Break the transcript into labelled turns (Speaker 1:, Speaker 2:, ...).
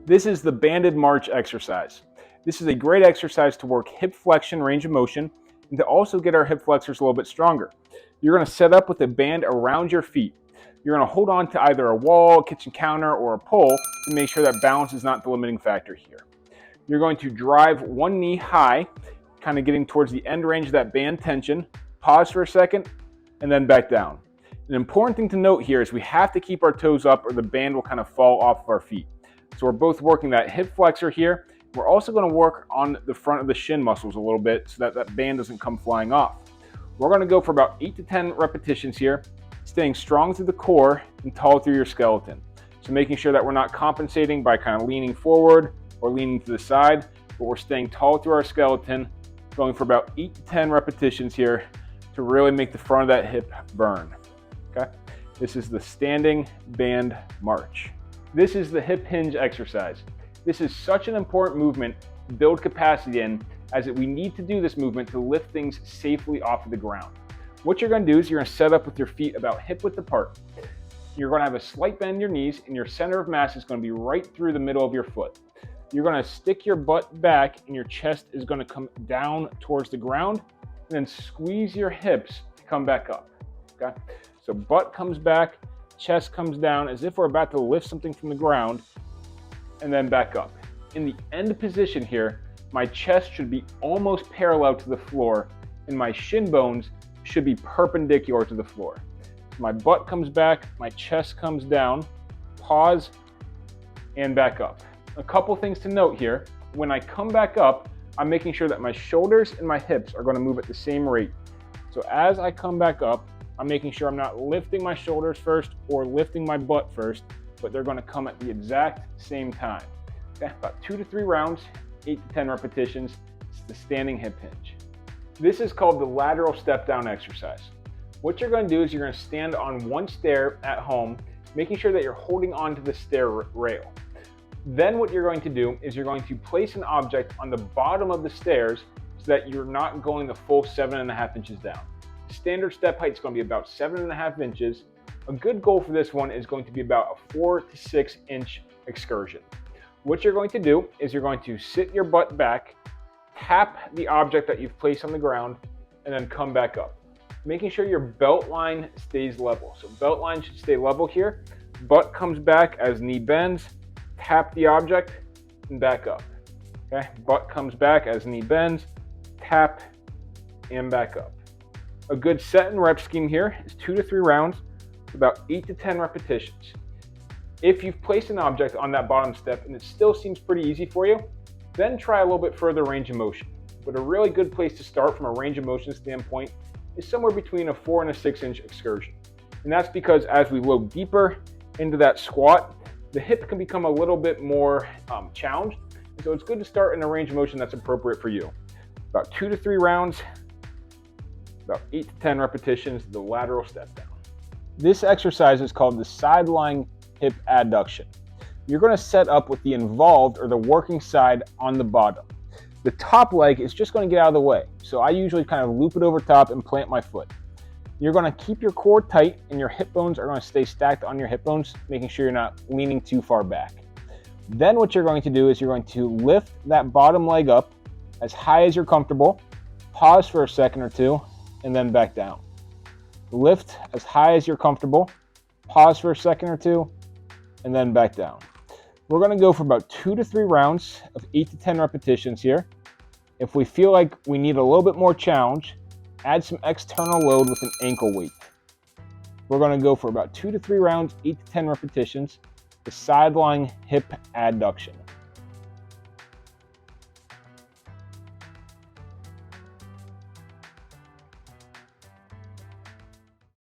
Speaker 1: This is the banded march exercise. This is a great exercise to work hip flexion range of motion and to also get our hip flexors a little bit stronger. You're going to set up with a band around your feet. You're going to hold on to either a wall, kitchen counter, or a pole to make sure that balance is not the limiting factor here. You're going to drive one knee high, kind of getting towards the end range of that band tension. Pause for a second, and then back down. An important thing to note here is we have to keep our toes up or the band will kind of fall off of our feet. So we're both working that hip flexor here. We're also going to work on the front of the shin muscles a little bit so that that band doesn't come flying off. We're going to go for about 8 to 10 repetitions here, staying strong through the core and tall through your skeleton. So making sure that we're not compensating by kind of leaning forward or leaning to the side, but we're staying tall through our skeleton, going for about 8 to 10 repetitions here to really make the front of that hip burn. Okay? This is the standing band march. This is the hip hinge exercise. This is such an important movement to build capacity in, as we need to do this movement to lift things safely off of the ground. What you're going to do is you're going to set up with your feet about hip width apart. You're going to have a slight bend in your knees, and your center of mass is going to be right through the middle of your foot. You're going to stick your butt back, and your chest is going to come down towards the ground, and then squeeze your hips to come back up. Okay? So butt comes back, chest comes down as if we're about to lift something from the ground, and then back up. In the end position here, my chest should be almost parallel to the floor, and my shin bones should be perpendicular to the floor. My butt comes back, my chest comes down, pause, and back up. A couple things to note here. When I come back up, I'm making sure that my shoulders and my hips are going to move at the same rate. So as I come back up, I'm making sure I'm not lifting my shoulders first or lifting my butt first, but they're going to come at the exact same time. Okay, about 2 to 3 rounds, 8 to 10 repetitions. It's the standing hip hinge. This is called the lateral step down exercise. What you're going to do is you're going to stand on one stair at home, making sure that you're holding onto the stair rail. Then what you're going to do is you're going to place an object on the bottom of the stairs so that you're not going the full 7.5 inches down. Standard step height is going to be about 7.5 inches. A good goal for this one is going to be about a 4 to 6 inch excursion. What you're going to do is you're going to sit your butt back, tap the object that you've placed on the ground, and then come back up, making sure your belt line stays level. So belt line should stay level here. Butt comes back as knee bends, tap the object, and back up. Okay, butt comes back as knee bends, tap, and back up. A good set and rep scheme here is 2 to 3 rounds, about 8 to 10 repetitions. If you've placed an object on that bottom step and it still seems pretty easy for you, then try a little bit further range of motion. But a really good place to start from a range of motion standpoint is somewhere between a 4 and a 6 inch excursion. And that's because as we load deeper into that squat, the hip can become a little bit more challenged. And so it's good to start in a range of motion that's appropriate for you. About 2 to 3 rounds, about 8 to 10 repetitions, the lateral step down. This exercise is called the Sideline Hip Adduction. You're going to set up with the involved or the working side on the bottom. The top leg is just going to get out of the way. So I usually kind of loop it over top and plant my foot. You're going to keep your core tight and your hip bones are going to stay stacked on your hip bones, making sure you're not leaning too far back. Then what you're going to do is you're going to lift that bottom leg up as high as you're comfortable, pause for a second or two, and then back down. Lift as high as you're comfortable, pause for a second or two, and then back down. We're going to go for about 2 to 3 rounds of 8 to 10 repetitions here. If we feel like we need a little bit more challenge, add some external load with an ankle weight. We're going to go for about 2 to 3 rounds, 8 to 10 repetitions, the Sideline Hip Adduction.